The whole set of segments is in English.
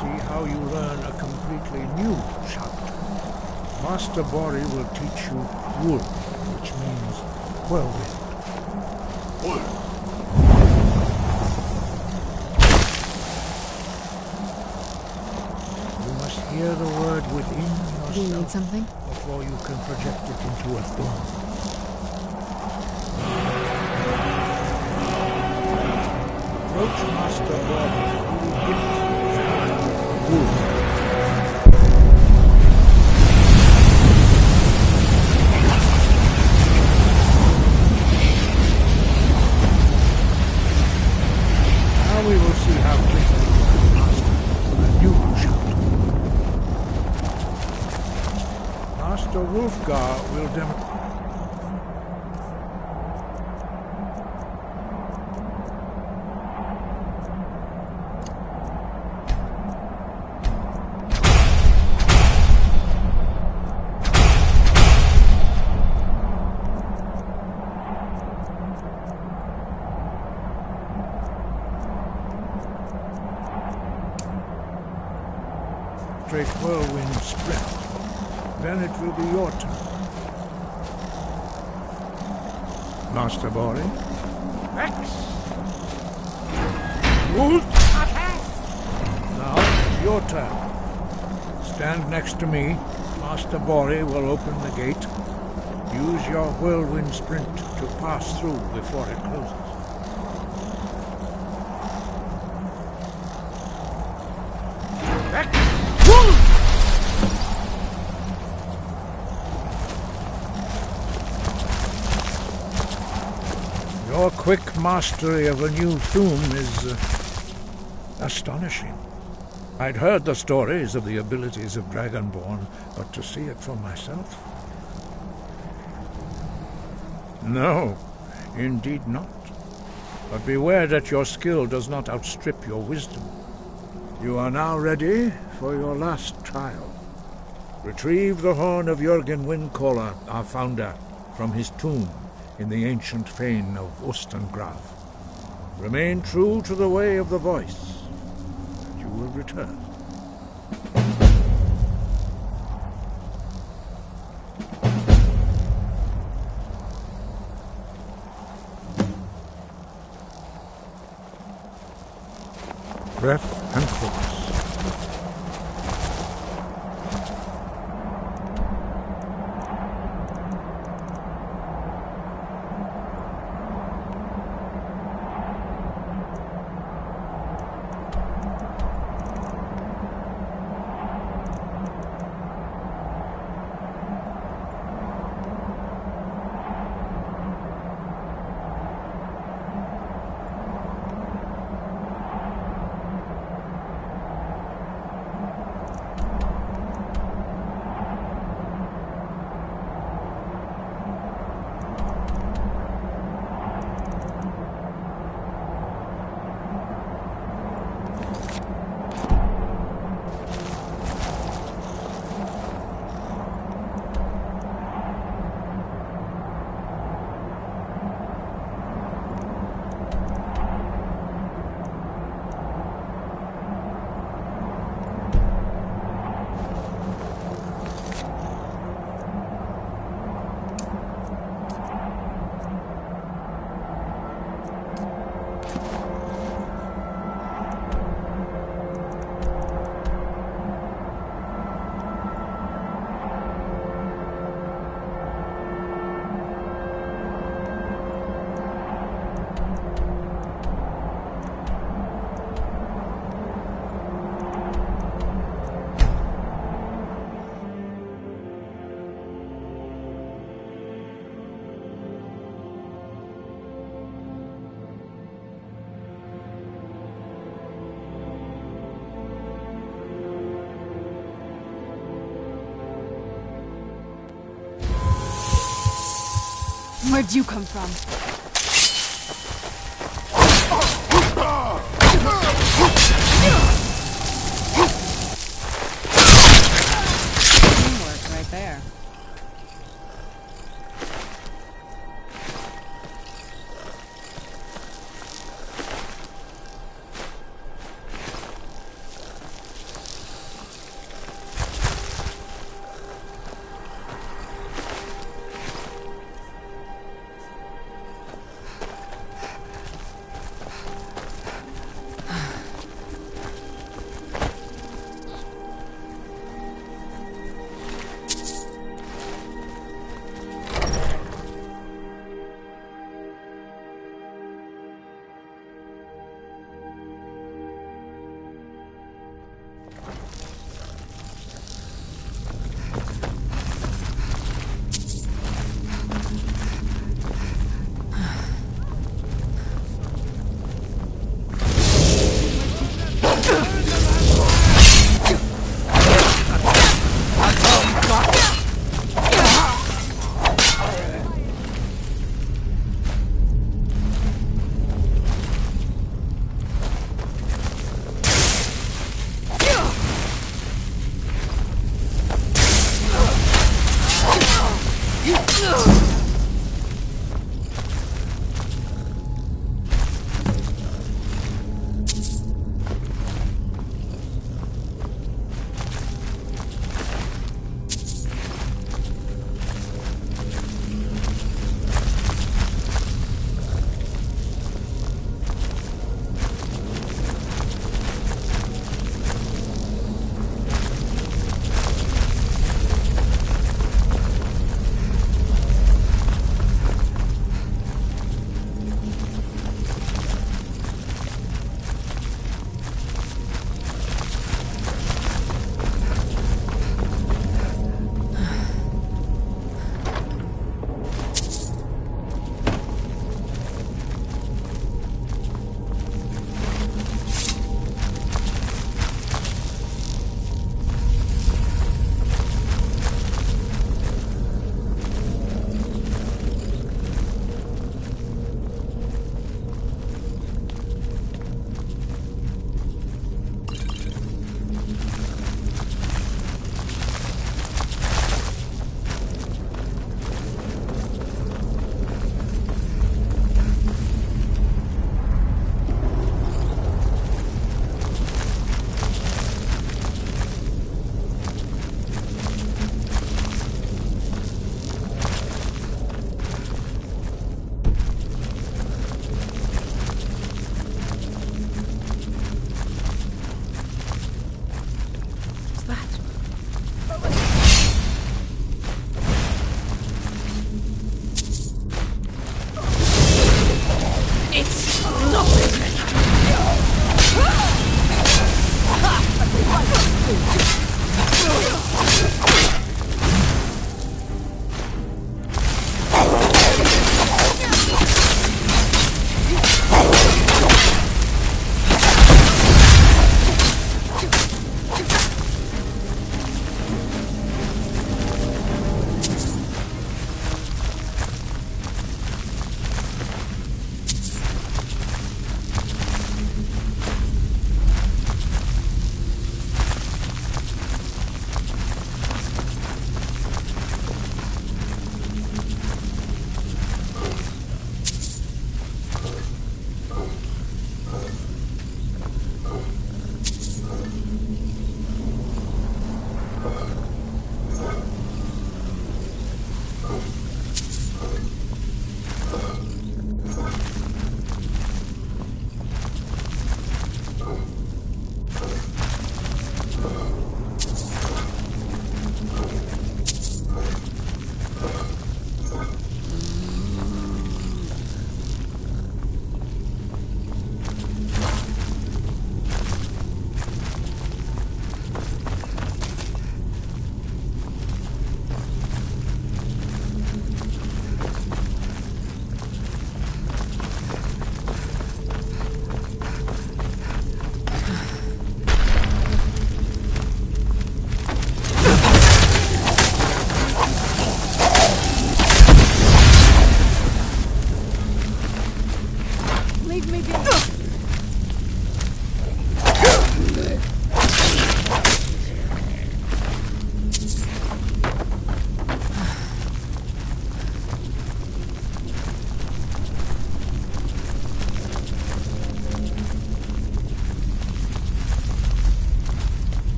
see how you learn a completely new shout. Master Bori will teach you wood, which means whirlwind. Wood. You must hear the word within yourself. Do you need something? Before you can project it into a thorn. Approach Master Bori who will gift you wood. Now we will see how quickly you can master a new shout. Master Wolfgar will demonstrate. Whirlwind sprint. Then it will be your turn. Master Bori. X. Ult. Now, your turn. Stand next to me. Master Bori will open the gate. Use your whirlwind sprint to pass through before it closes. Your quick mastery of a new tomb is astonishing. I'd heard the stories of the abilities of Dragonborn, but to see it for myself? No, indeed not. But beware that your skill does not outstrip your wisdom. You are now ready for your last trial. Retrieve the horn of Jürgen Windcaller, our founder, from his tomb in the ancient fane of Ostengraf. Remain true to the way of the voice, and you will return. Breath and focus. Where'd you come from? Teamwork right there.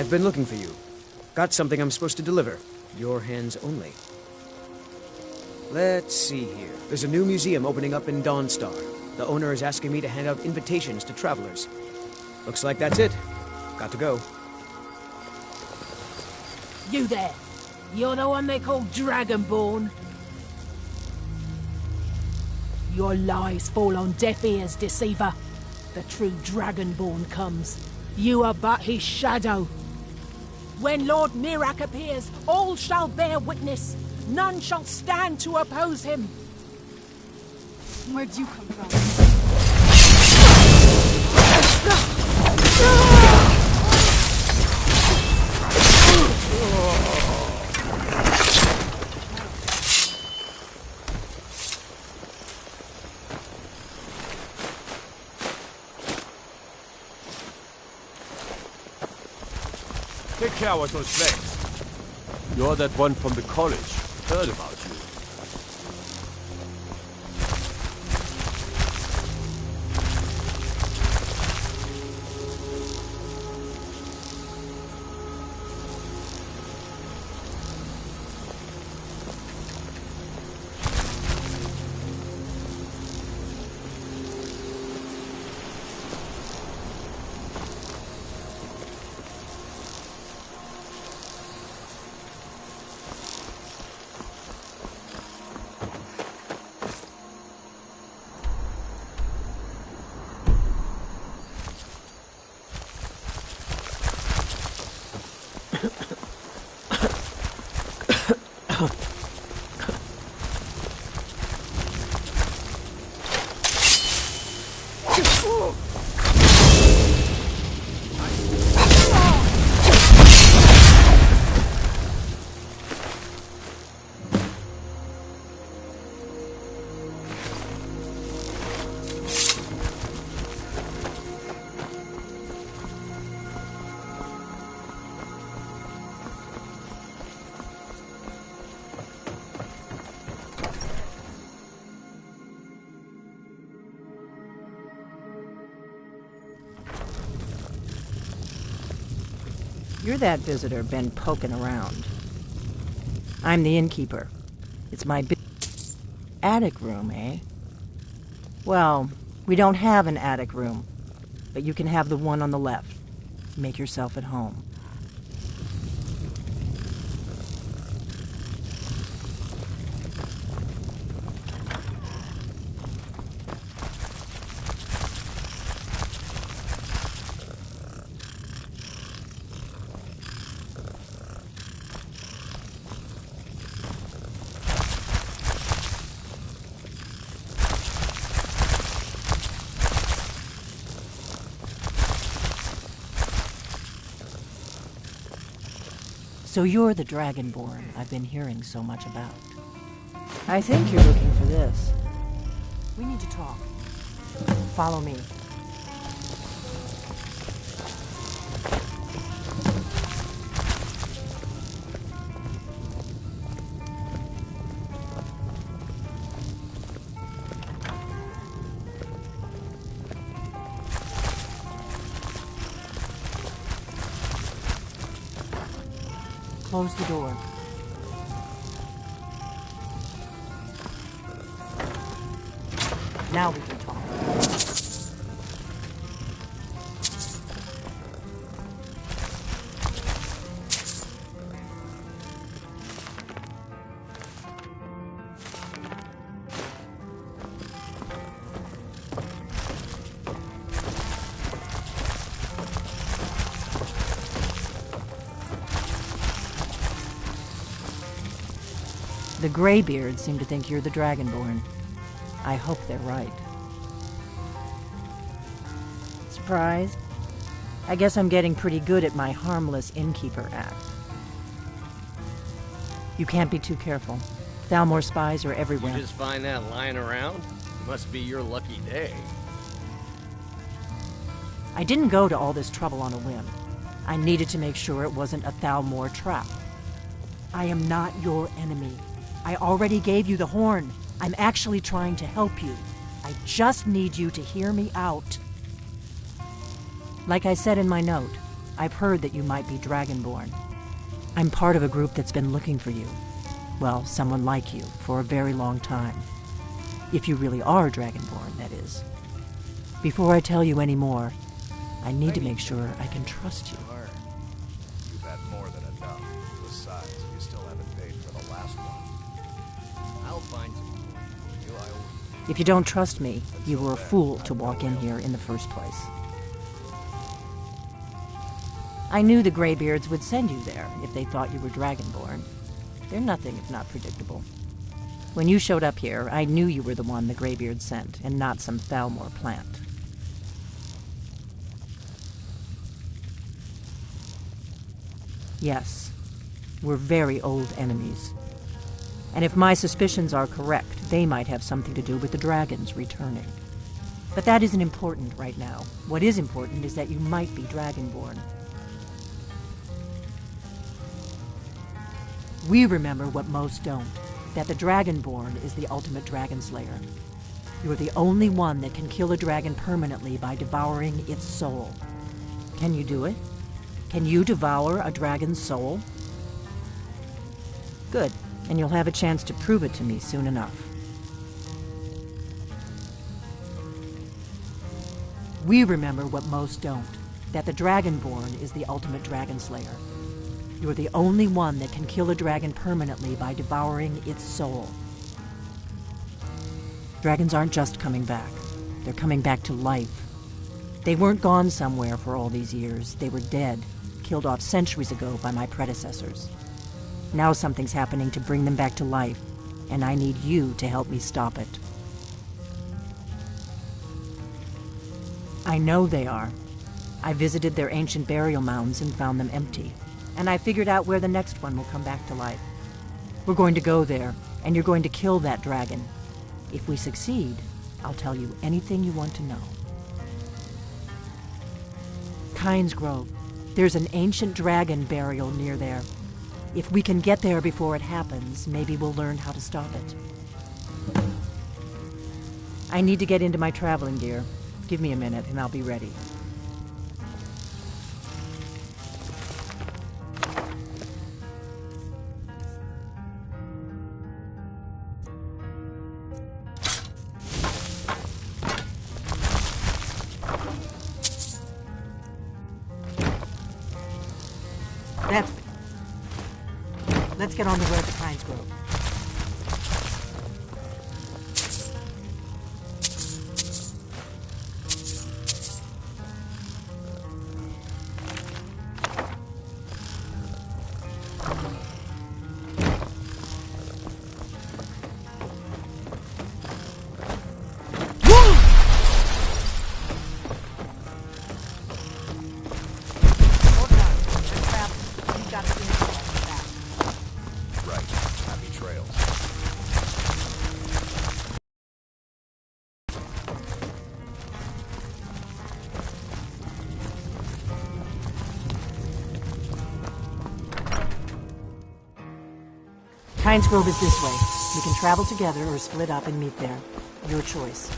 I've been looking for you. Got something I'm supposed to deliver. Your hands only. Let's see here. There's a new museum opening up in Dawnstar. The owner is asking me to hand out invitations to travelers. Looks like that's it. Got to go. You there. You're the one they call Dragonborn. Your lies fall on deaf ears, deceiver. The true Dragonborn comes. You are but his shadow. When Lord Mirak appears, all shall bear witness. None shall stand to oppose him. Where'd you come from? Take care with those legs. You're that one from the college. Heard about you. You're that visitor been poking around. I'm the innkeeper. It's my attic room, eh? Well, we don't have an attic room, but you can have the one on the left. Make yourself at home. So you're the Dragonborn I've been hearing so much about. I think you're looking for this. We need to talk. Follow me. Close the door. Now we can talk. The Greybeards seem to think you're the Dragonborn. I hope they're right. Surprised? I guess I'm getting pretty good at my harmless innkeeper act. You can't be too careful. Thalmor spies are everywhere. You just find that lying around? Must be your lucky day. I didn't go to all this trouble on a whim. I needed to make sure it wasn't a Thalmor trap. I am not your enemy. I already gave you the horn. I'm actually trying to help you. I just need you to hear me out. Like I said in my note, I've heard that you might be Dragonborn. I'm part of a group that's been looking for you. Well, someone like you, for a very long time. If you really are Dragonborn, that is. Before I tell you any more, I need to make sure I can trust you. You've had more than enough. Besides, you still haven't paid for the last one. I'll find some for you. I always... If you don't trust me, you were a fool to walk in here in the first place. I knew the Greybeards would send you there if they thought you were Dragonborn. They're nothing if not predictable. When you showed up here, I knew you were the one the Greybeards sent, and not some Thalmor plant. Yes, we're very old enemies. And if my suspicions are correct, they might have something to do with the dragons returning. But that isn't important right now. What is important is that you might be Dragonborn. We remember what most don't, that the Dragonborn is the ultimate dragon slayer. You're the only one that can kill a dragon permanently by devouring its soul. Can you do it? Can you devour a dragon's soul? Good, and you'll have a chance to prove it to me soon enough. We remember what most don't, that the Dragonborn is the ultimate dragon slayer. You're the only one that can kill a dragon permanently by devouring its soul. Dragons aren't just coming back. They're coming back to life. They weren't gone somewhere for all these years. They were dead, killed off centuries ago by my predecessors. Now something's happening to bring them back to life, and I need you to help me stop it. I know they are. I visited their ancient burial mounds and found them empty. And I figured out where the next one will come back to life. We're going to go there, and you're going to kill that dragon. If we succeed, I'll tell you anything you want to know. Kynes Grove. There's an ancient dragon burial near there. If we can get there before it happens, maybe we'll learn how to stop it. I need to get into my traveling gear. Give me a minute, and I'll be ready. That's it. Let's get on the road to Kynes Grove. Right. Happy trails. Kynes Grove is this way. We can travel together or split up and meet there. Your choice.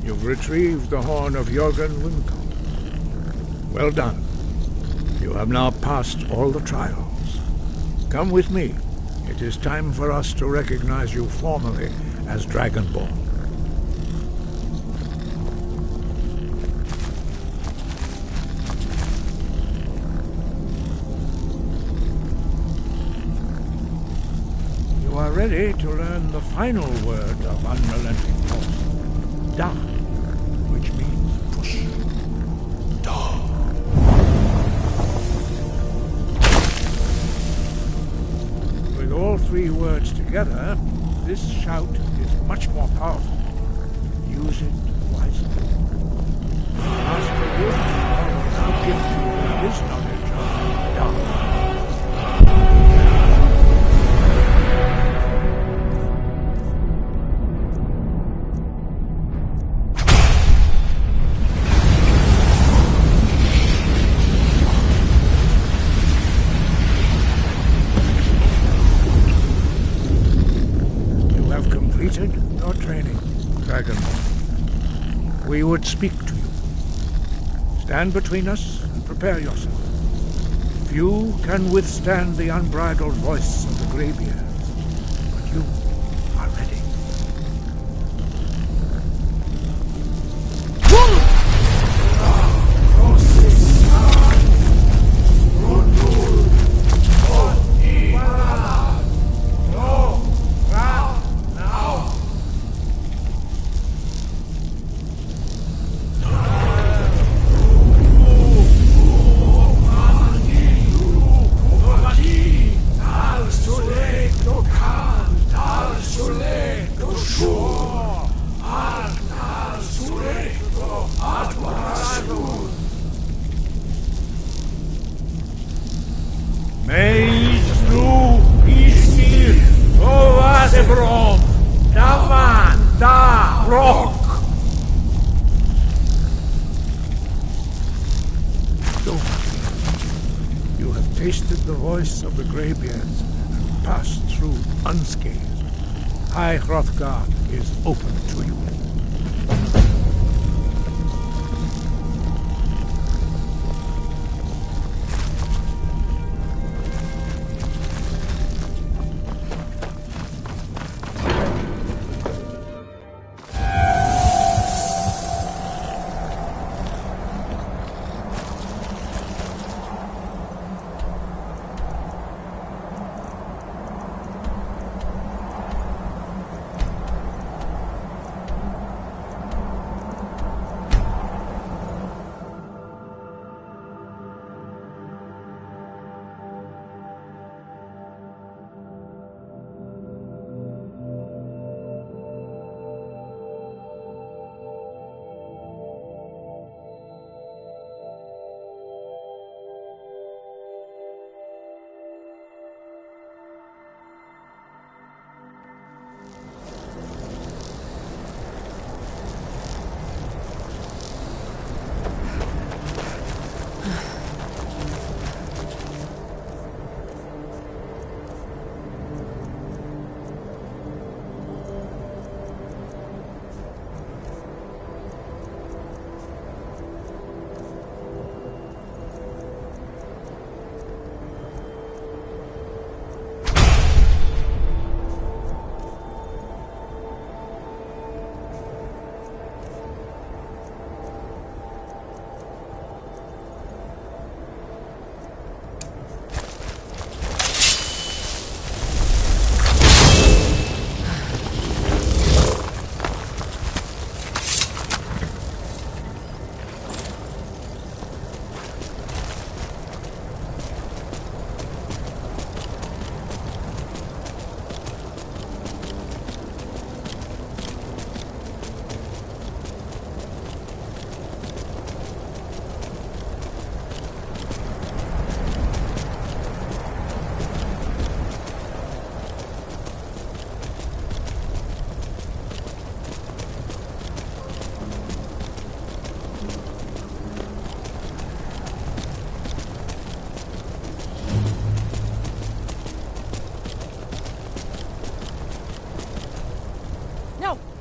You've retrieved the horn of Jörgen Wimco. Well done. You have now passed all the trials. Come with me. It is time for us to recognize you formally as Dragonborn. You are ready to learn the final word of Unrelenting Force. Da, which means push. Da. all three words together, this shout is much more powerful. Use it wisely. Master Wood will now gift you with his knowledge of dark. Your training, Dragonborn. We would speak to you. Stand between us and prepare yourself. Few can withstand the unbridled voice of the Greybeards, but you are ready. You have tasted the voice of the Greybeards and passed through unscathed. High Hrothgar is open to you.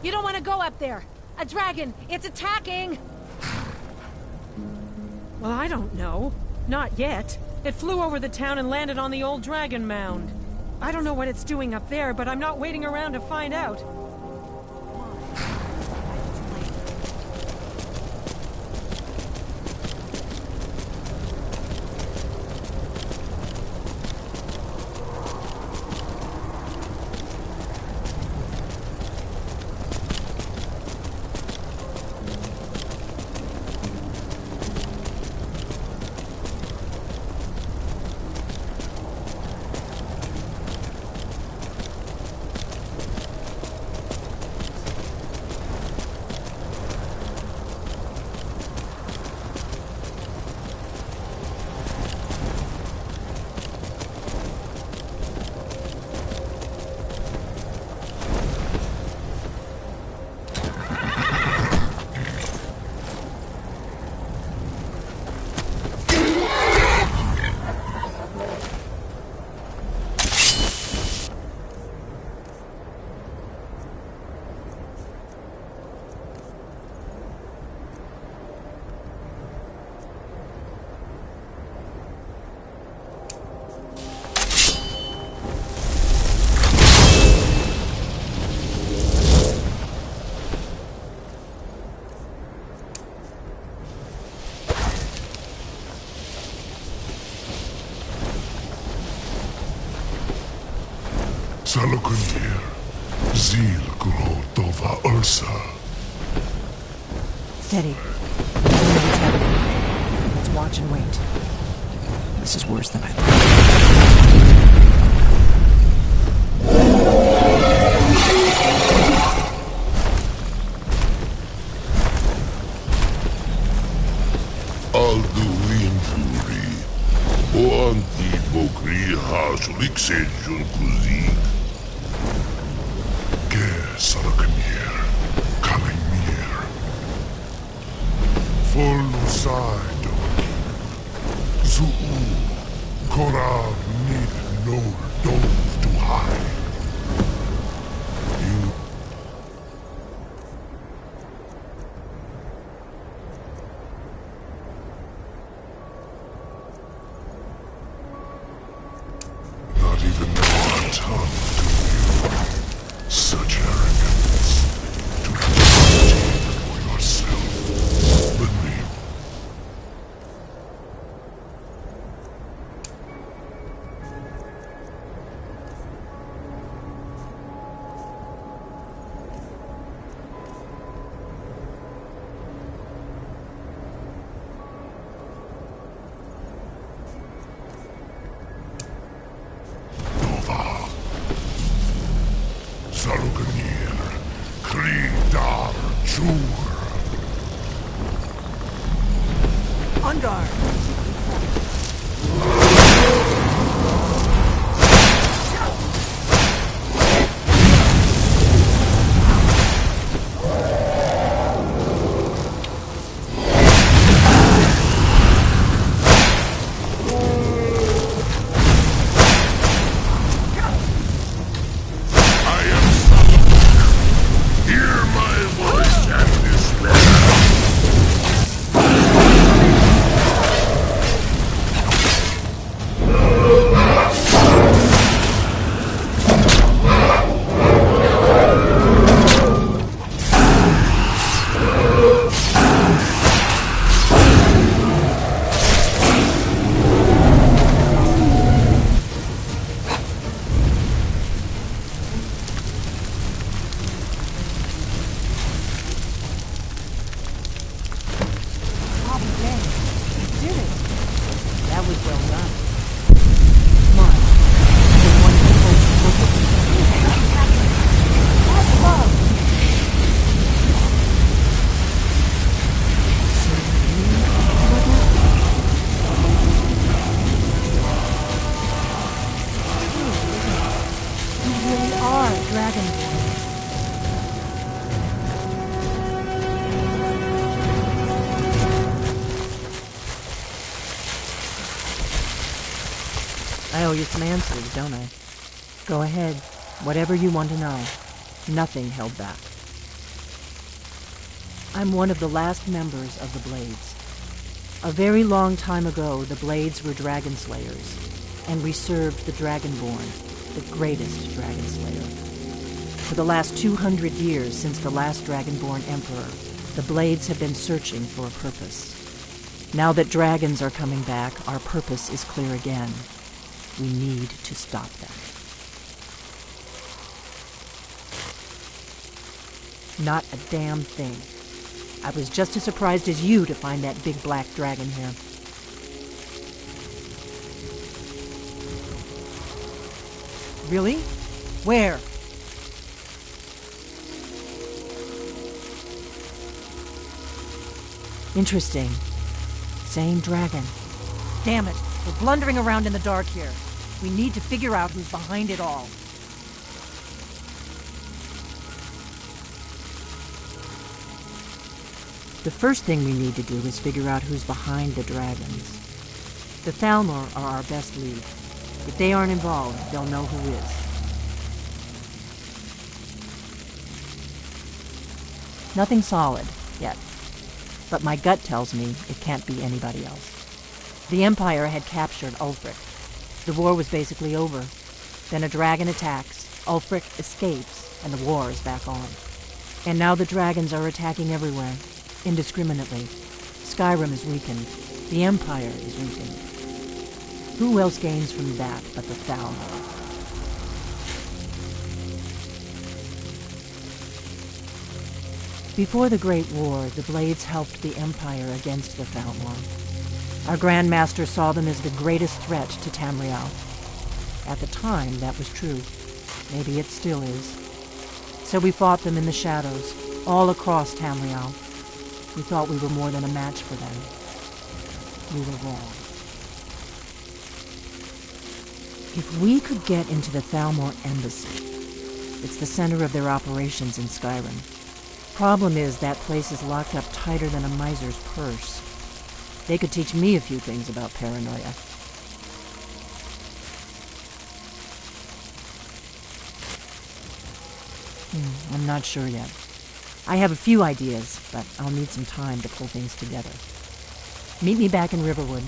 You don't want to go up there. A dragon, it's attacking! Well, I don't know. Not yet. It flew over the town and landed on the old dragon mound. I don't know what it's doing up there, but I'm not waiting around to find out. Salukun Zil Grotova Ursa. Steady. I don't know what's happening. Let's watch and wait. This is worse than I thought. Alduin Fury. Oanti Bokri Hasulik Kuzik. Ke Salakanir. Kalimir. Folosaido. Zuu. Korav Nid no Dove to hide. You not even know our tongue, do you? Such arrogance. Do not trust even for yourself. Believe. Nova. Saluganir. Kridar Chur. On guard! I am Salugan. Hear my voice and despair. Oh, dang. You did it. That was well done. Come on. There's one That's love. You really are Dragonborn. I owe you some answers, don't I? Go ahead. Whatever you want to know. Nothing held back. I'm one of the last members of the Blades. A very long time ago, the Blades were dragon slayers, and we served the Dragonborn, the greatest dragon slayer. For the last 200 years since the last Dragonborn Emperor, the Blades have been searching for a purpose. Now that dragons are coming back, our purpose is clear again. We need to stop them. Not a damn thing. I was just as surprised as you to find that big black dragon here. Really? Where? Interesting. Same dragon. Damn it. We're blundering around in the dark here. We need to figure out who's behind it all. The first thing we need to do is figure out who's behind the dragons. The Thalmor are our best lead. If they aren't involved, they'll know who is. Nothing solid, yet. But my gut tells me it can't be anybody else. The Empire had captured Ulfric. The war was basically over. Then a dragon attacks, Ulfric escapes, and the war is back on. And now the dragons are attacking everywhere, indiscriminately. Skyrim is weakened. The Empire is weakened. Who else gains from that but the Thalmor? Before the Great War, the Blades helped the Empire against the Thalmor. Our Grand Master saw them as the greatest threat to Tamriel. At the time, that was true. Maybe it still is. So we fought them in the shadows, all across Tamriel. We thought we were more than a match for them. We were wrong. If we could get into the Thalmor embassy, it's the center of their operations in Skyrim. Problem is, that place is locked up tighter than a miser's purse. They could teach me a few things about paranoia. I'm not sure yet. I have a few ideas, but I'll need some time to pull things together. Meet me back in Riverwood.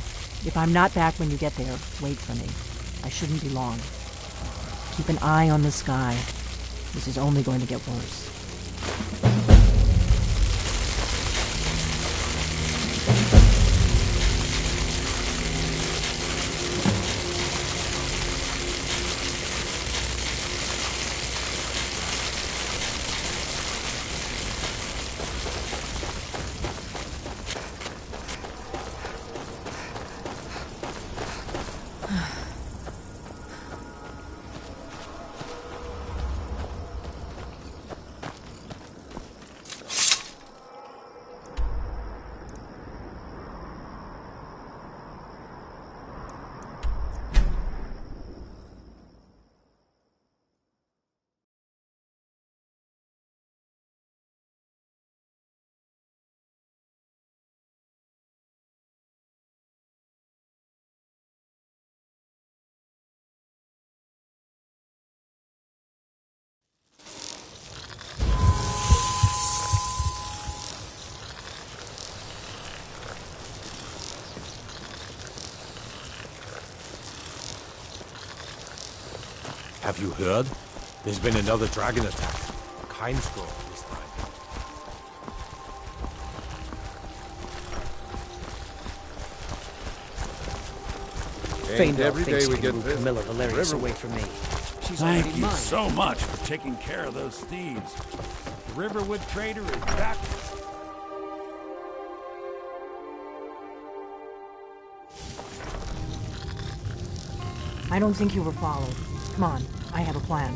If I'm not back when you get there, wait for me. I shouldn't be long. Keep an eye on the sky. This is only going to get worse. Have you heard? There's been another dragon attack. A kind scroll this time. Every day we get Camilla Valerius away from me. She's Thank you mine. so much for taking care of those thieves. The Riverwood trader is back. I don't think you were followed. Come on, I have a plan.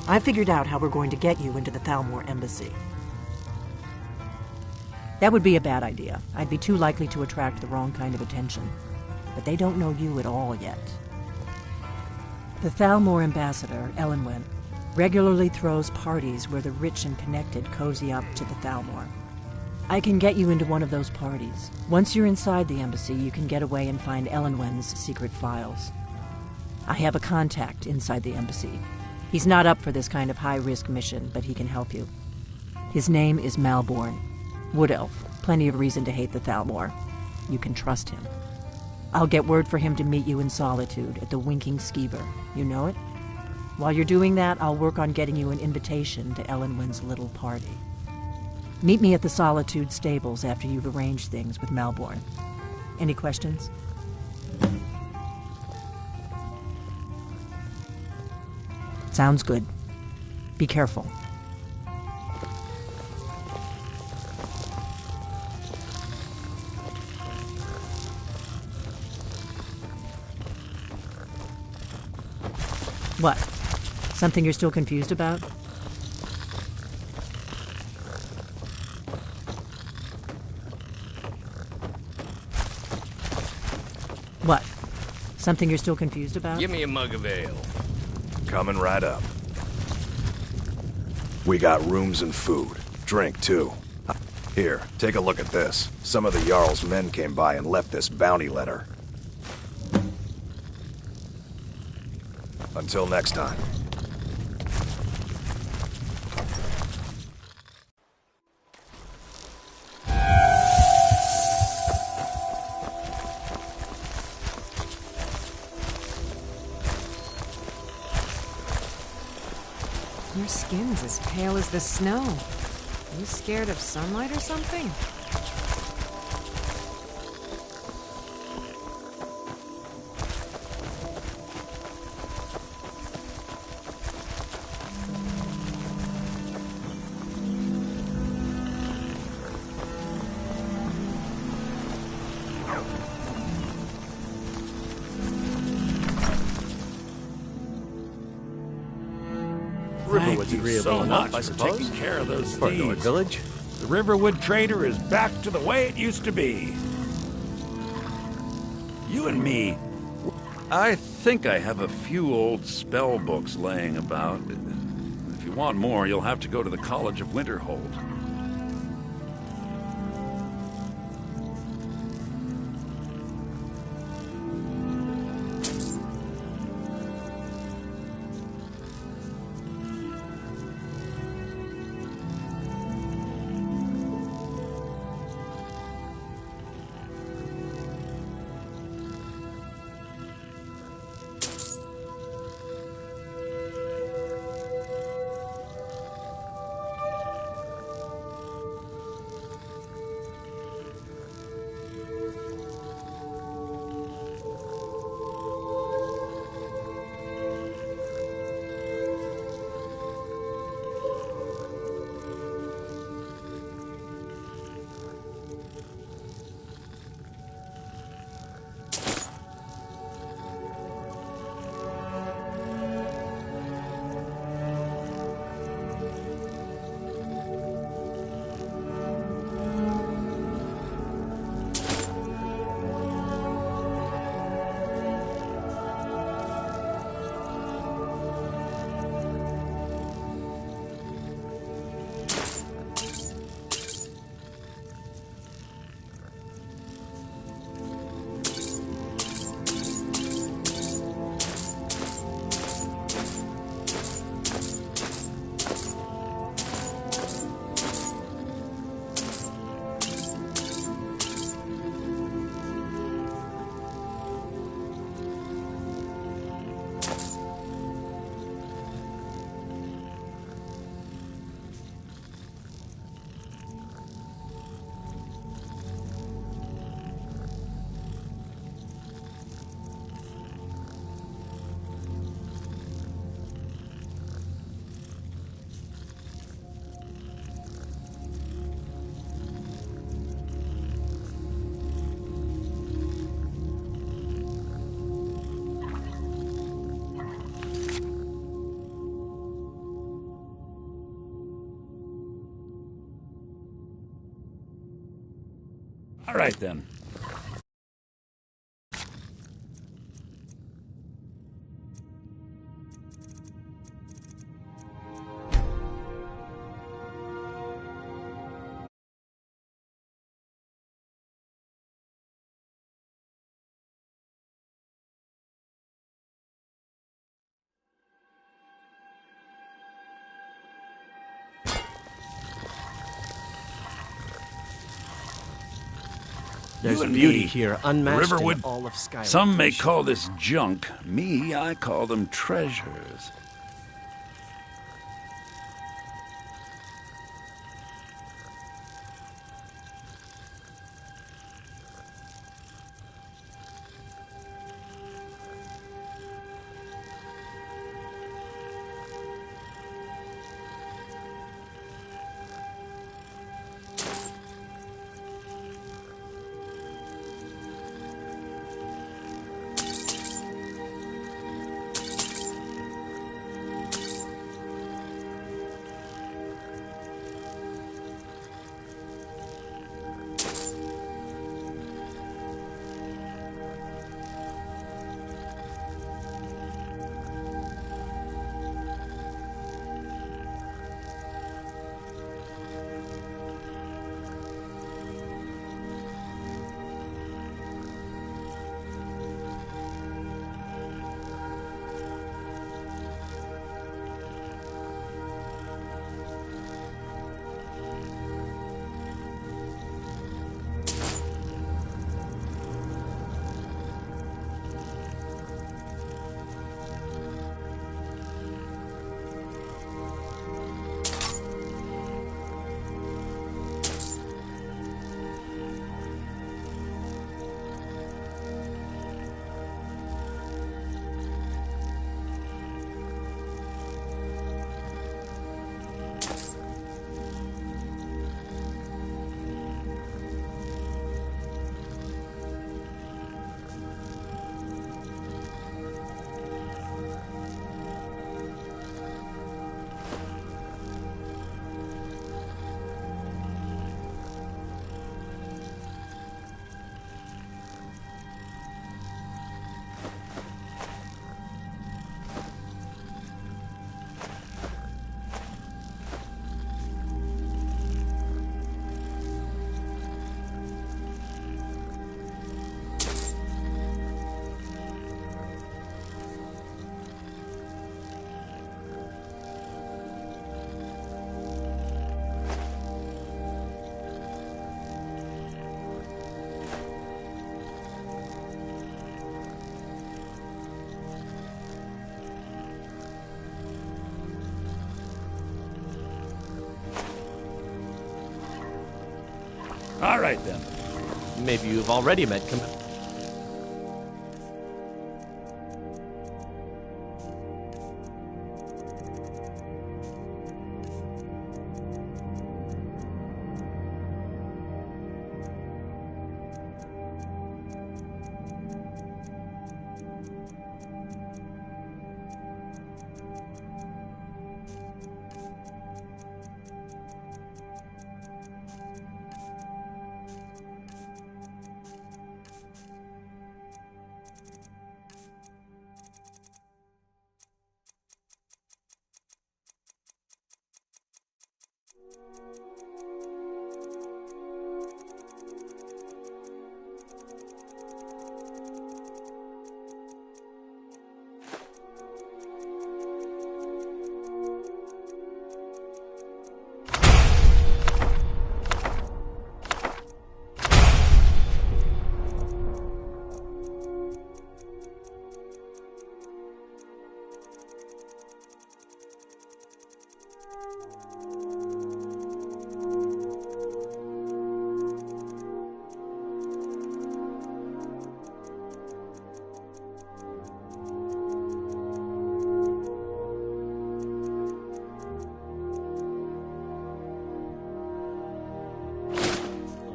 I figured out how we're going to get you into the Thalmor embassy. That would be a bad idea. I'd be too likely to attract the wrong kind of attention. But they don't know you at all yet. The Thalmor ambassador, Elenwen, regularly throws parties where the rich and connected cozy up to the Thalmor. I can get you into one of those parties. Once you're inside the embassy, you can get away and find Elenwen's secret files. I have a contact inside the embassy. He's not up for this kind of high-risk mission, but he can help you. His name is Malborn. Wood Elf. Plenty of reason to hate the Thalmor. You can trust him. I'll get word for him to meet you in Solitude at the Winking Skeever. You know it? While you're doing that, I'll work on getting you an invitation to Elenwen's little party. Meet me at the Solitude stables after you've arranged things with Malborn. Any questions? Sounds good. Be careful. What? Something you're still confused about? Something you're still confused about? Give me a mug of ale. Coming right up. We got rooms and food. Drink, too. Here, take a look at this. Some of the Jarl's men came by and left this bounty letter. Until next time. Your skin's as pale as the snow. You scared of sunlight or something? Riverwood's Thank you agreeable so enough, much I for suppose. taking care of those For a North thieves. village. The Riverwood Trader is back to the way it used to be. You and me. I think I have a few old spell books laying about. If you want more, you'll have to go to the College of Winterhold. All right, then. There's You and beauty me, here, unmatched Riverwood. in all of Skyrim. Some may call this junk. Me, I call them treasures. All right, then. Maybe you've already met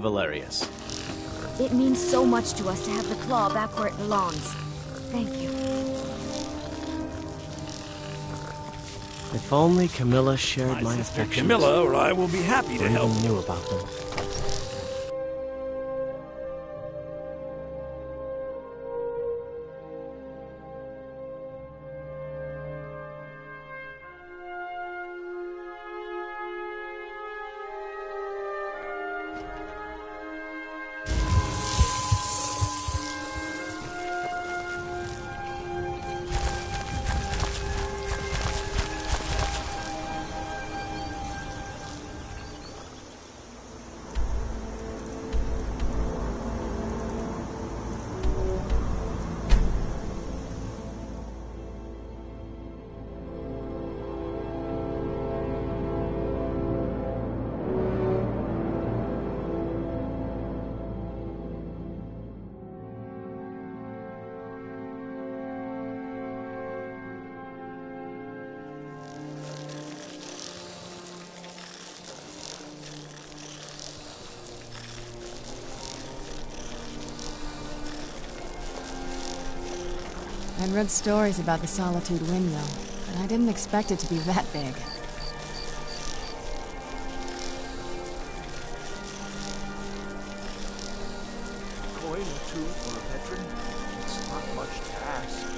Valerius. It means so much to us to have the claw back where it belongs. Thank you. If only Camilla shared my sister affections. Camilla or I will be happy to or help. even knew about them. I'd read stories about the Solitude Windmill, but I didn't expect it to be that big. Coin or two for a veteran? It's not much to ask.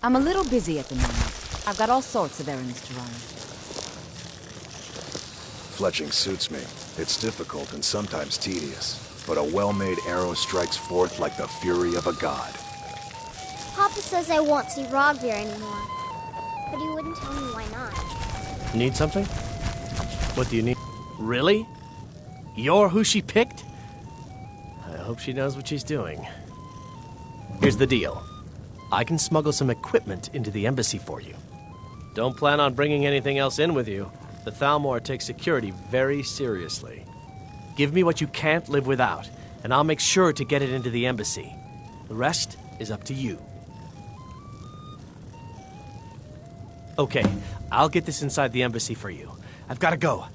I'm a little busy at the moment. I've got all sorts of errands to run. Fletching suits me. It's difficult and sometimes tedious, but a well-made arrow strikes forth like the fury of a god. Papa says I won't see Rogvir anymore, but he wouldn't tell me why not. Need something? What do you need? Really? You're who she picked? I hope she knows what she's doing. Here's the deal. I can smuggle some equipment into the embassy for you. Don't plan on bringing anything else in with you. The Thalmor takes security very seriously. Give me what you can't live without, and I'll make sure to get it into the embassy. The rest is up to you. Okay, I'll get this inside the embassy for you. I've got to go.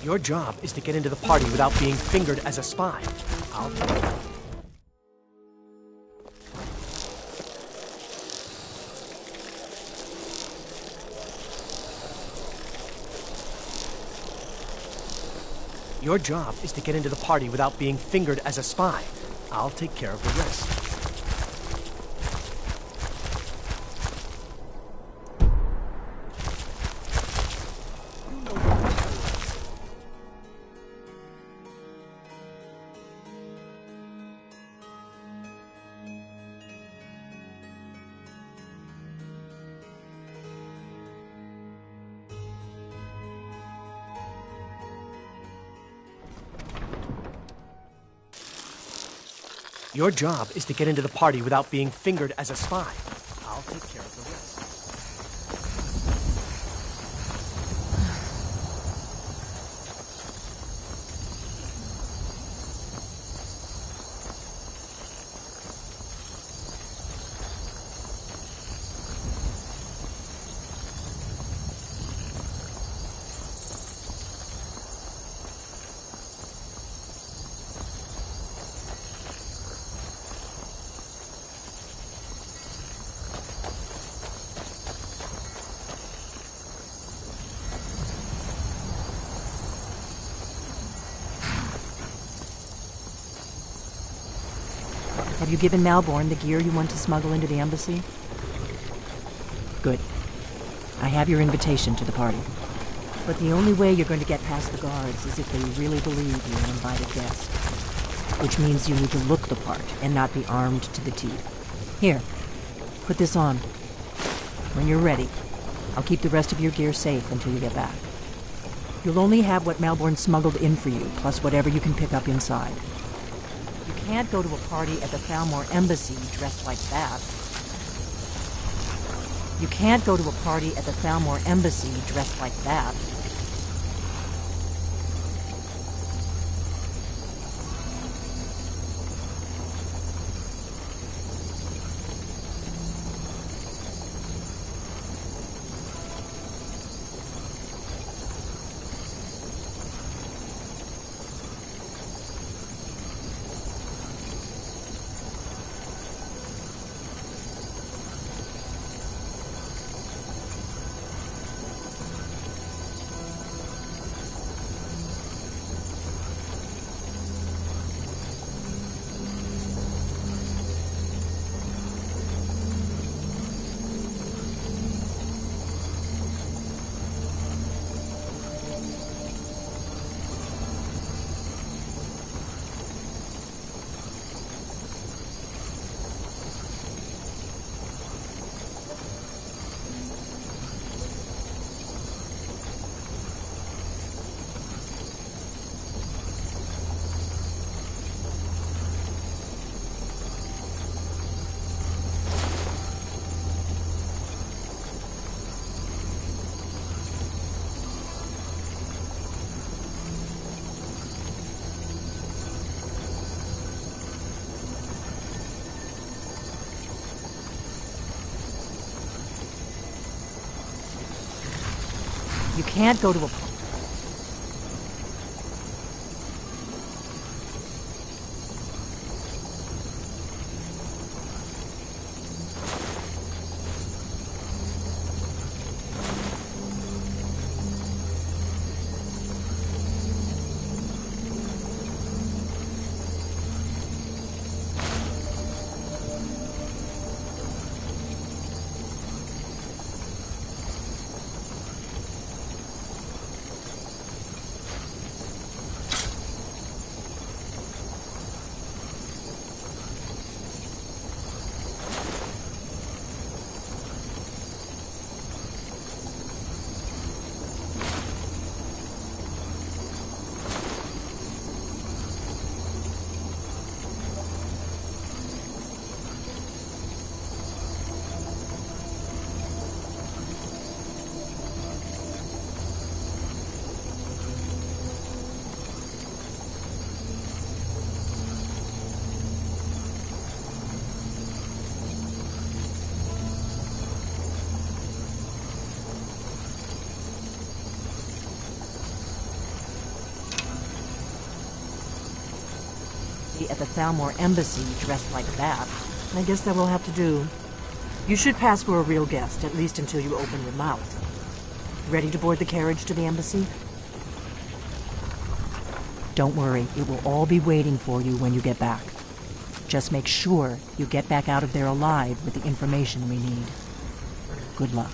Your job is to get into the party without being fingered as a spy. I'll... Your job is to get into the party without being fingered as a spy. I'll take care of the rest. Your job is to get into the party without being fingered as a spy. I'll take care of the rest. Have you given Malborn the gear you want to smuggle into the embassy? Good. I have your invitation to the party. But the only way you're going to get past the guards is if they really believe you're an invited guest. Which means you need to look the part and not be armed to the teeth. Here, put this on. When you're ready, I'll keep the rest of your gear safe until you get back. You'll only have what Malborn smuggled in for you, plus whatever you can pick up inside. You can't go to a party at the Thalmor Embassy dressed like that. You can't go to a party at the Thalmor Embassy dressed like that. You can't go to a... at the Thalmor Embassy dressed like that. I guess that will have to do. You should pass for a real guest, at least until you open your mouth. Ready to board the carriage to the embassy? Don't worry, it will all be waiting for you when you get back. Just make sure you get back out of there alive with the information we need. Good luck.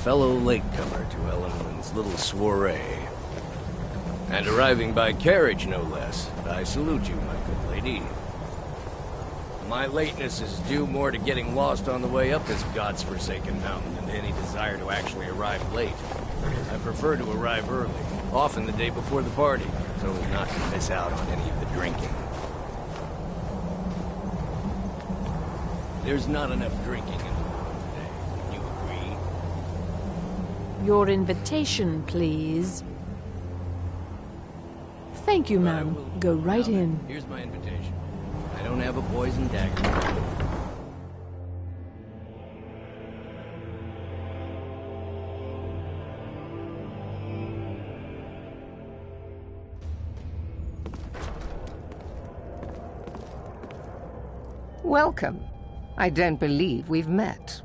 fellow latecomer to Ellenland's little soiree. And arriving by carriage, no less. I salute you, my good lady. My lateness is due more to getting lost on the way up this god's-forsaken mountain than any desire to actually arrive late. I prefer to arrive early, often the day before the party, so as not to miss out on any of the drinking. There's not enough drinking in the world today. You agree? Your invitation, please. Thank you, ma'am. Go right in. Here's my invitation. I don't have a poison dagger. Welcome. I don't believe we've met.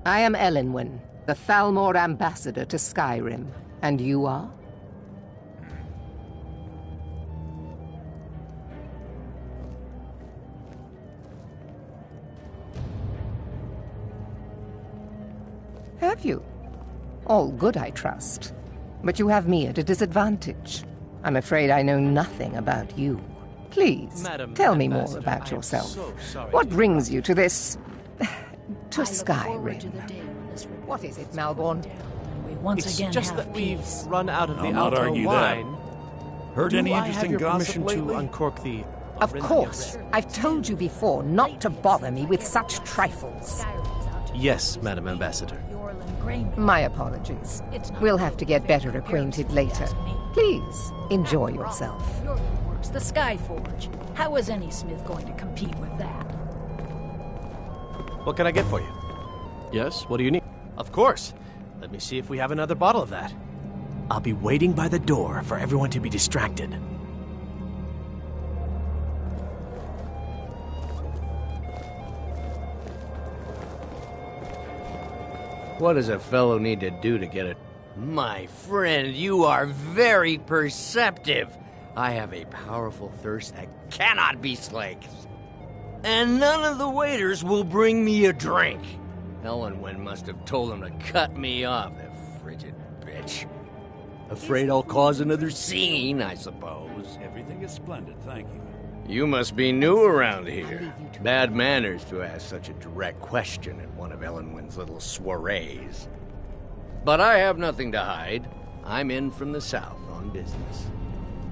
I am Elenwen, the Thalmor ambassador to Skyrim. And you are? Have you? All good, I trust. But you have me at a disadvantage. I'm afraid I know nothing about you. Please, tell me more about yourself. What brings you to this... to Skyrim? What is it, Malborn? It's just that we've run out of the I'll not alto argue wine. that. Heard any Do I interesting have your gossip permission lately? to uncork the... Of course. I've told you before not to bother me with such trifles. Yes, Madam Ambassador. My apologies. We'll have to get better acquainted later. Please, enjoy yourself. The Skyforge. How is any smith going to compete with that? What can I get for you? Yes, what do you need? Of course. Let me see if we have another bottle of that. I'll be waiting by the door for everyone to be distracted. What does a fellow need to do to get it? My friend, you are very perceptive. I have a powerful thirst that cannot be slaked. And none of the waiters will bring me a drink. Ellenwen must have told him to cut me off, the frigid bitch. Afraid I'll cause another scene, I suppose. Everything is splendid, thank you. You must be new around here. Bad manners to ask such a direct question at one of Ellenwen's little soirees. But I have nothing to hide. I'm in from the south on business.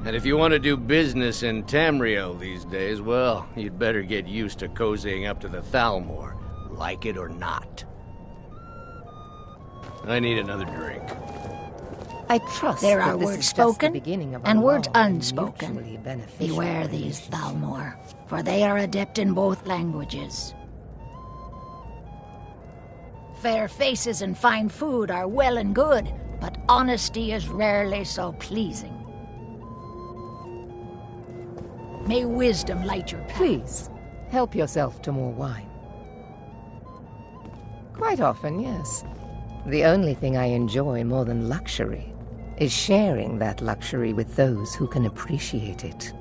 And if you want to do business in Tamriel these days, well, you'd better get used to cozying up to the Thalmor, like it or not. I need another drink. I trust There that are this words is just the spoken beginning of a and words long and unspoken. mutually beneficial Beware these Thalmor, for they are adept in both languages. Fair faces and fine food are well and good, but honesty is rarely so pleasing. May wisdom light your path. Please, help yourself to more wine. Quite often, yes. The only thing I enjoy more than luxury is sharing that luxury with those who can appreciate it.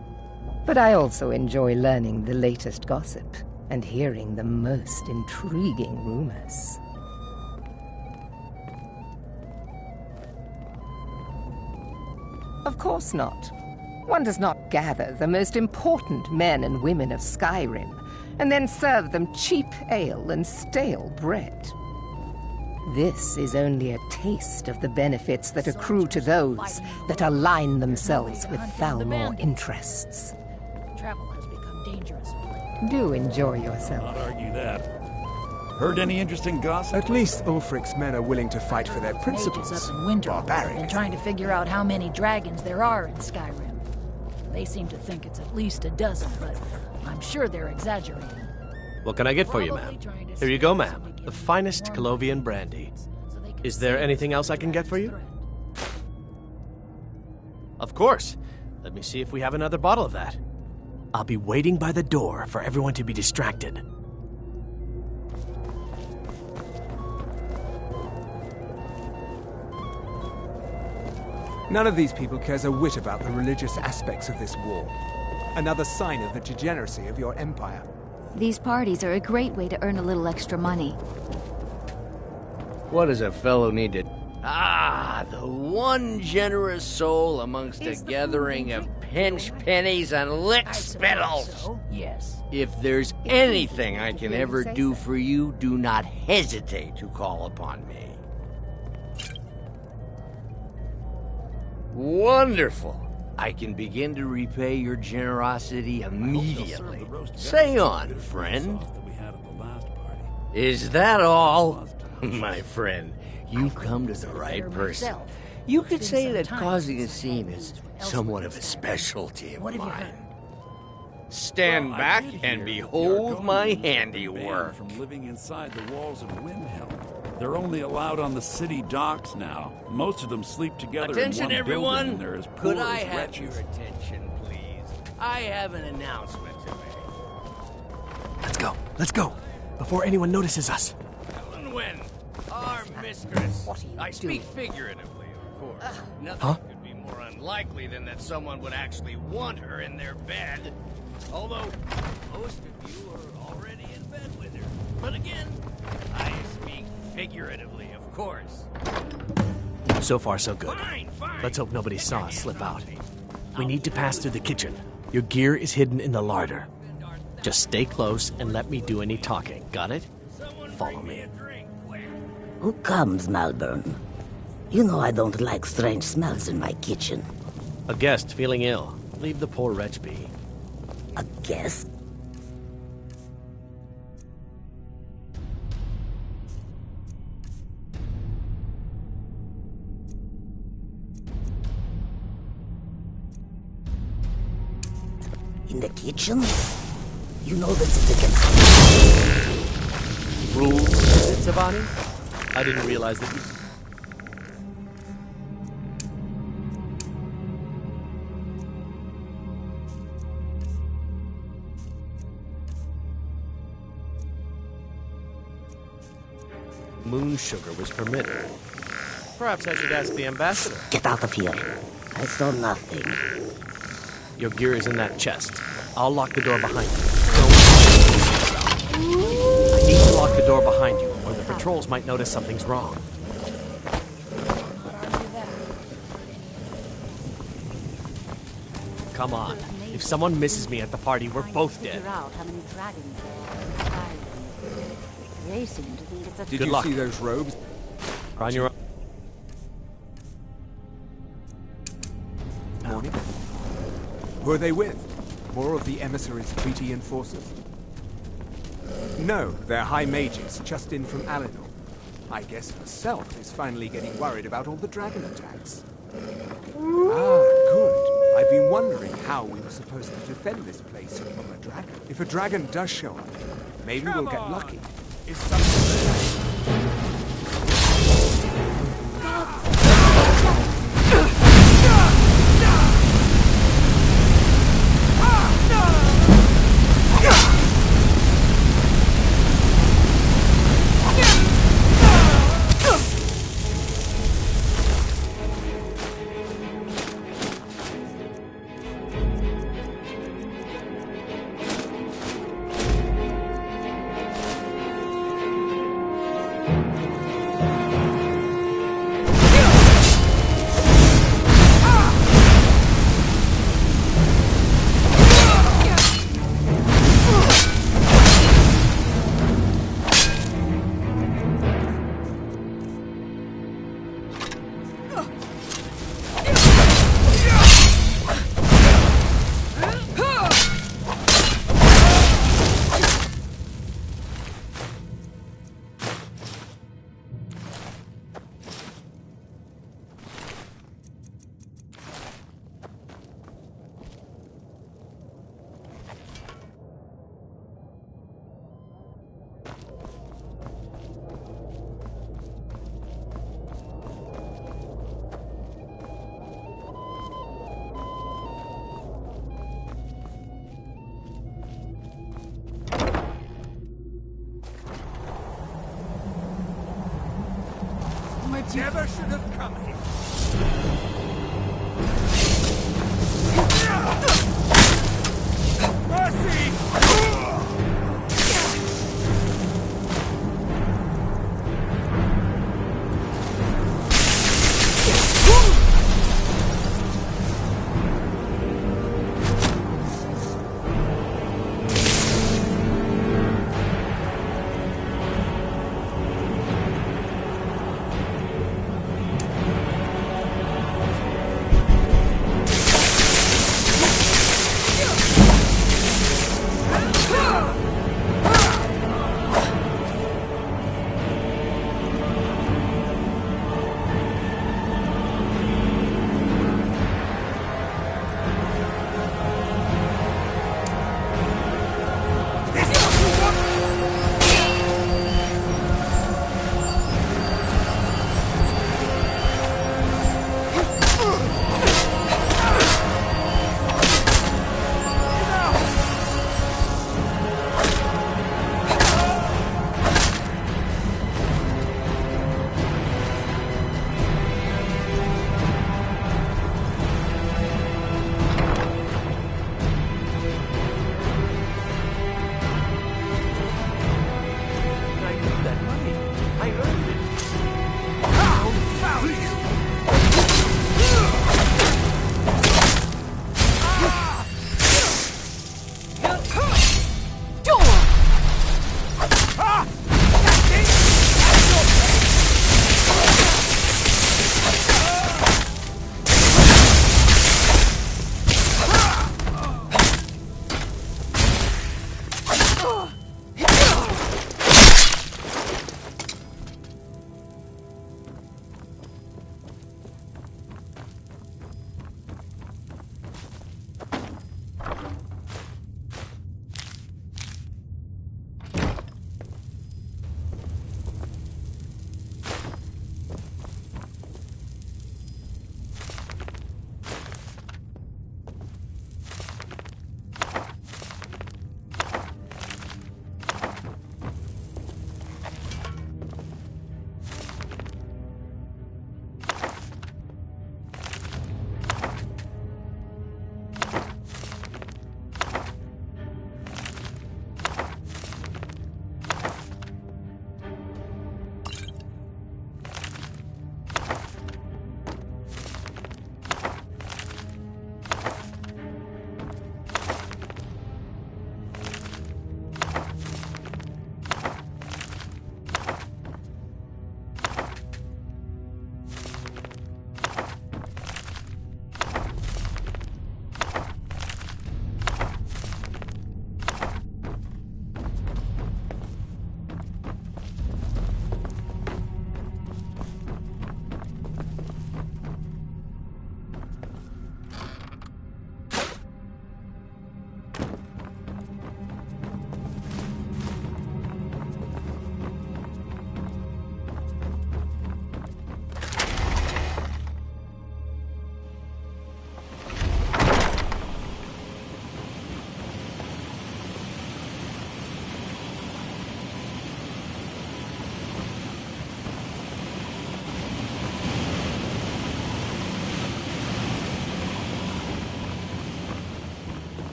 But I also enjoy learning the latest gossip and hearing the most intriguing rumors. Of course not. One does not gather the most important men and women of Skyrim and then serve them cheap ale and stale bread. This is only a taste of the benefits that accrue to those that align themselves with Thalmor interests. Travel has become dangerous. Do enjoy yourself. Not argue that. Heard any interesting gossip? At least Ulfric's men are willing to fight for their principles. Mages up in winter Barbaric. and trying to figure out how many dragons there are in Skyrim. They seem to think it's at least a dozen, but I'm sure they're exaggerating. What can I get for you, ma'am? Here you go, ma'am. The finest Colovian brandy. Is there anything else I can get for you? Of course. Let me see if we have another bottle of that. I'll be waiting by the door for everyone to be distracted. None of these people cares a whit about the religious aspects of this war. Another sign of the degeneracy of your empire. These parties are a great way to earn a little extra money. What does a fellow need to The one generous soul amongst a gathering of pinch pennies and lick spittles. So, yes. If there's anything I can ever do for you, do not hesitate to call upon me. Wonderful. I can begin to repay your generosity immediately. Say on, friend. Is that all? My friend, you've come to the right person. You could say that causing a scene is somewhat of a specialty of mine. Stand back and behold my handiwork. From living inside the walls of Windhelm. They're only allowed on the city docks now. Most of them sleep together Attention, in one everyone. building, and they're as Could poor I as have wretches. your attention, please? I have an announcement to make. Let's go. Let's go. Before anyone notices us. Helen Wynn, our mistress. I speak figuratively, of course. Nothing could be more unlikely than that someone would actually want her in their bed. Although, most of you are already in bed with her. But again, I speak figuratively, of course. So far, so good. Fine. Let's hope nobody saw us slip out. We need to pass through the kitchen. Your gear is hidden in the larder. Just stay close and let me do any talking. Got it? Follow me. Who comes, Malburn? You know I don't like strange smells in my kitchen. A guest feeling ill. Leave the poor wretch be. A guest? In the kitchen? You know this is against Rules, is it, Savani? I didn't realize that you... Moon sugar was permitted. Perhaps I should ask the ambassador. Get out of here. I saw nothing. Your gear is in that chest. I'll lock the door behind you. I need to lock the door behind you, or the patrols might notice something's wrong. Come on. If someone misses me at the party, we're both dead. Out how many dragons there are. They seem to think it's a Good luck. See those robes? On your own. Morning. Who are they with? More of the emissaries' treaty enforcers? No, they're high mages, just in from Alinor. I guess herself is finally getting worried about all the dragon attacks. Ah, good. I've been wondering how we were supposed to defend this place from a dragon. If a dragon does show up, maybe we'll get lucky. Is something never should have come here. Mercy!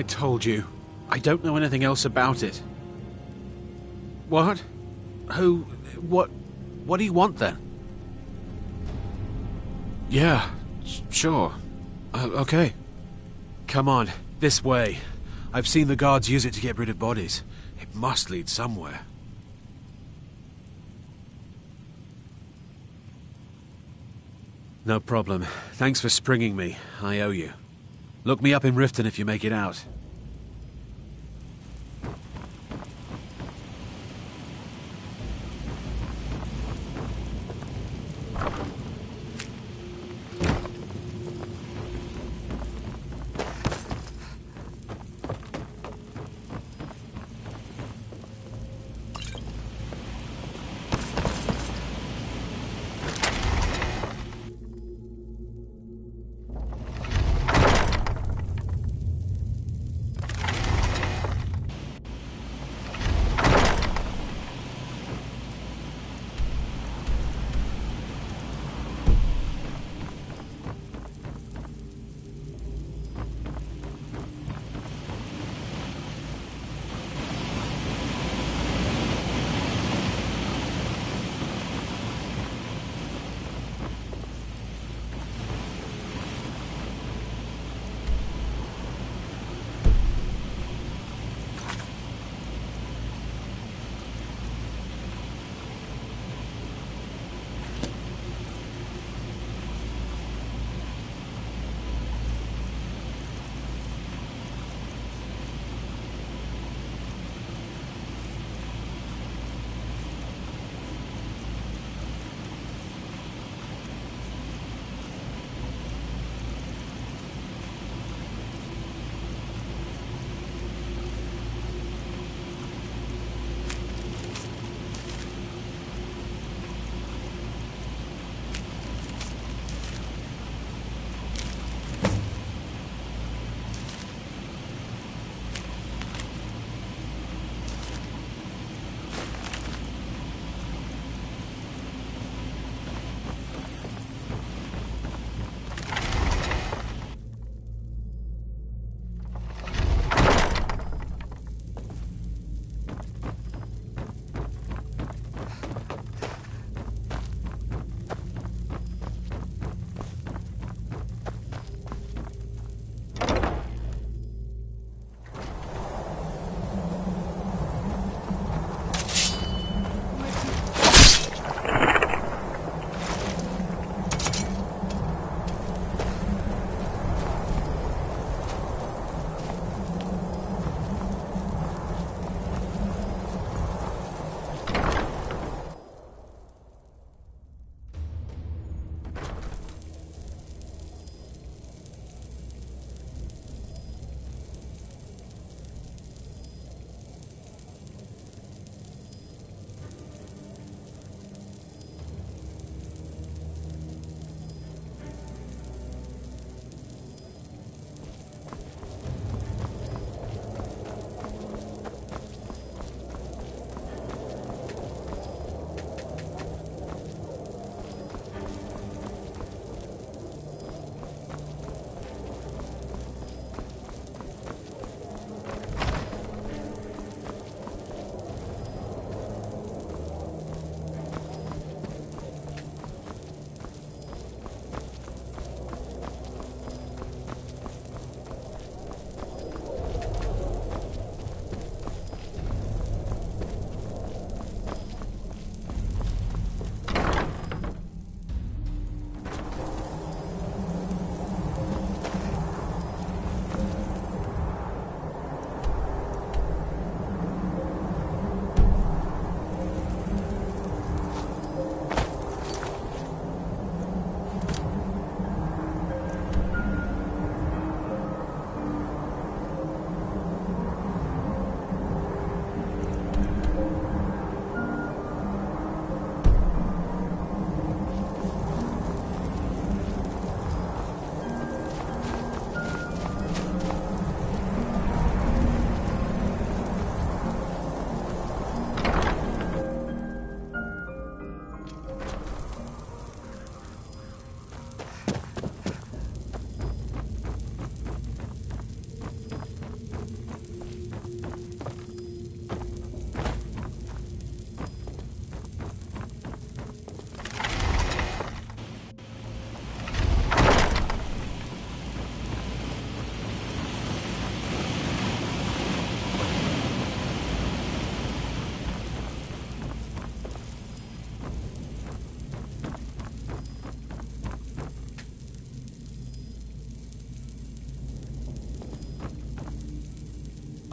I told you. I don't know anything else about it. What? Who? What do you want then? Yeah, sure. Okay. Come on, this way. I've seen the guards use it to get rid of bodies. It must lead somewhere. No problem. Thanks for springing me. I owe you. Look me up in Riften if you make it out.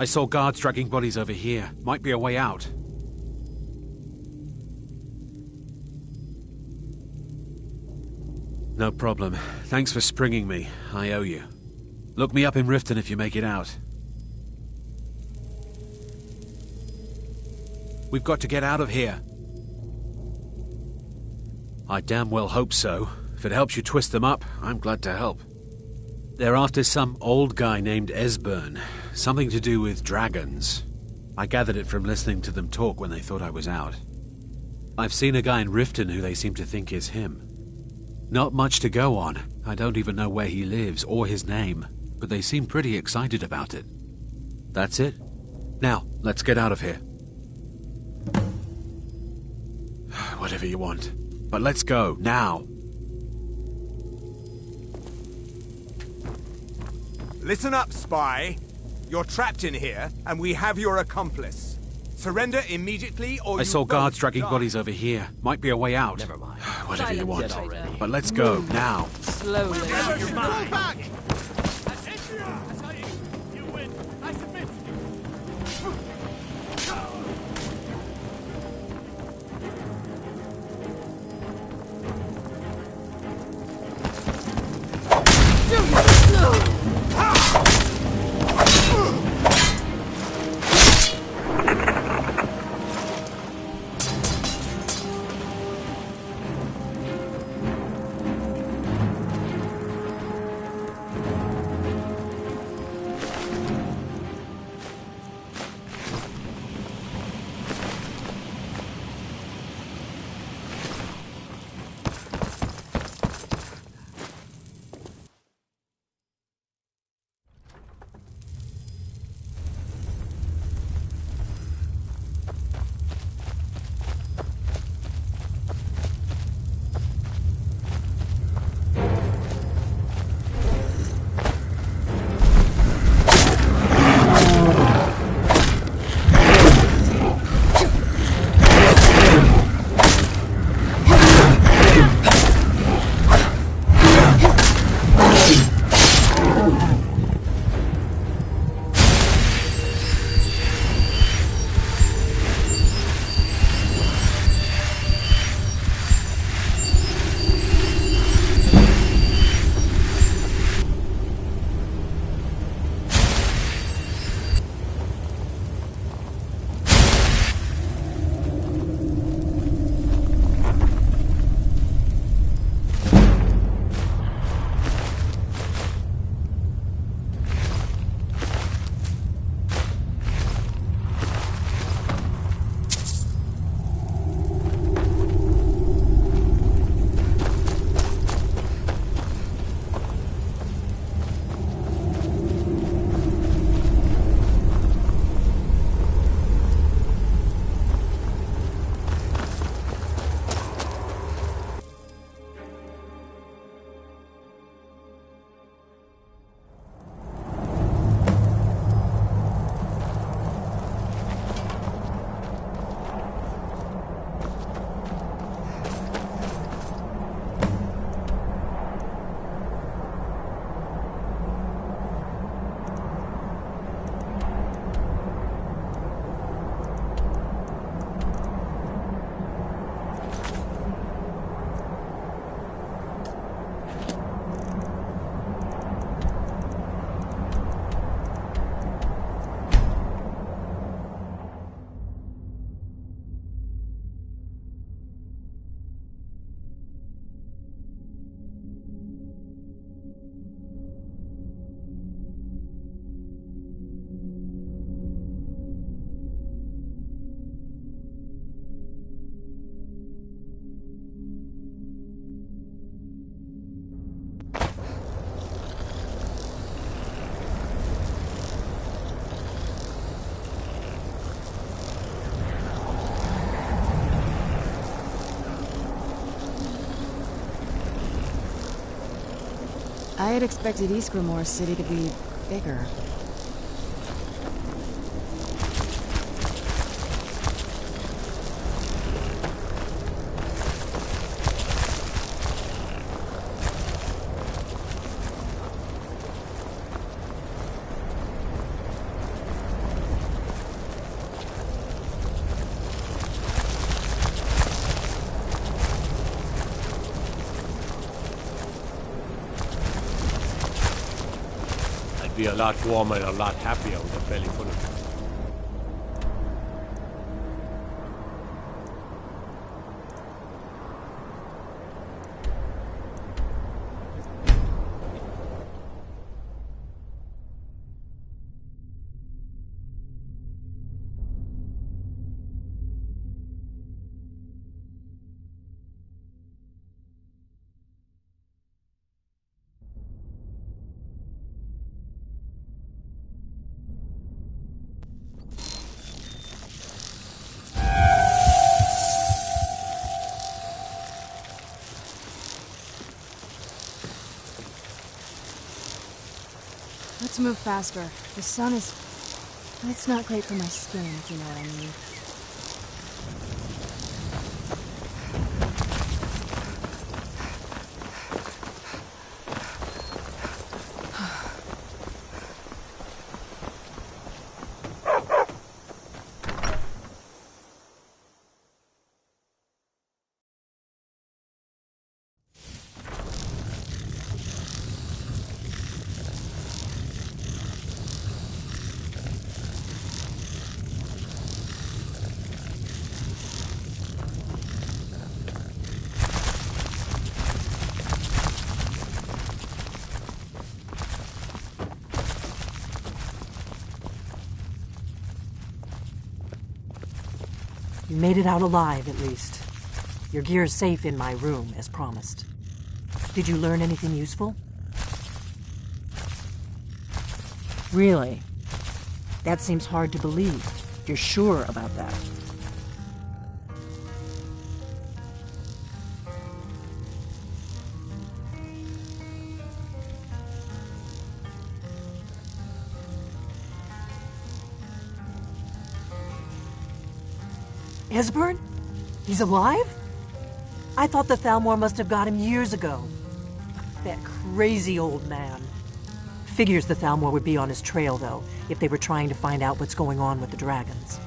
I saw guards dragging bodies over here. Might be a way out. No problem. Thanks for springing me. I owe you. Look me up in Riften if you make it out. We've got to get out of here. I damn well hope so. If it helps you twist them up, I'm glad to help. They're after some old guy named Esbern. Something to do with dragons. I gathered it from listening to them talk when they thought I was out. I've seen a guy in Riften who they seem to think is him. Not much to go on. I don't even know where he lives or his name, but they seem pretty excited about it. That's it. Now, let's get out of here. Whatever you want. But let's go, now. Listen up, spy. You're trapped in here, and we have your accomplice. Surrender immediately, or I saw guards dragging bodies over here. Might be a way out. Never mind. Whatever you want. But let's go, now. Slowly. Your mind. I had expected Ysgramor City to be bigger. be a lot warmer and a lot happier with a belly full of... Let's move faster. The sun is... It's not great for my skin, if you know what I mean. You made it out alive, at least. Your gear's safe in my room, as promised. Did you learn anything useful? Really? That seems hard to believe. You're sure about that? Esbern? He's alive? I thought the Thalmor must have got him years ago. That crazy old man. Figures the Thalmor would be on his trail, though, if they were trying to find out what's going on with the dragons.